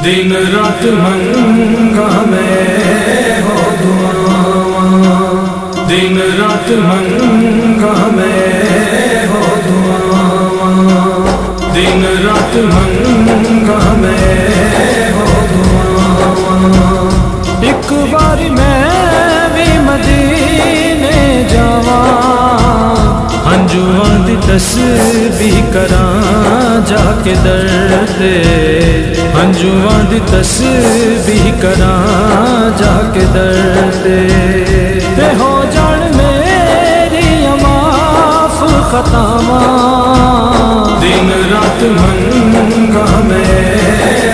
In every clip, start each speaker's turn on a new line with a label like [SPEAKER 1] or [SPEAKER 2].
[SPEAKER 1] दिन रात मंगा मैं हो दुआवां, दिन रात मंगा मैं हो दुआवां, दिन रात मंगा मैं हो दुआवां। एक बारी मैं भी मदीने जावां, हंजुआं दी तस्बीह करां जाके दर ते, हंजुआं दी तस्बीह करां जाके दर ते हो जान मेरी माफ खतावां। दिन रात मंगा मैं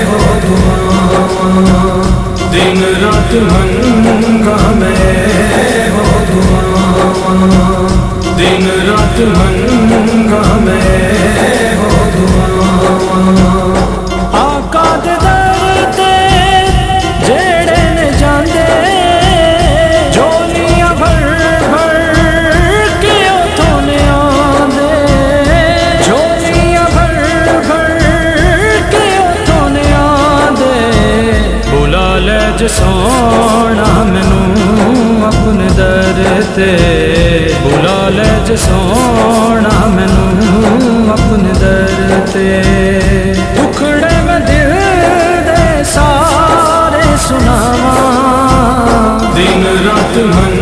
[SPEAKER 1] हो दुआवां, दिन रात मंगा मैं हो दुआवां, दिन रात मंगा मैं हो दुआवां। आका दे दर ते जेड़े ने जांदे, झोलियां भर भर के उथों ने आंदे, झोलियां भर भर के उथों ने आंदे। बुला ले जे सोना मैनू अपने दर ते, बुला ले जे सोना मैनू अपने दर ते। दुखड़े मैं दिल दे सारे सुनावां, दिन रात मन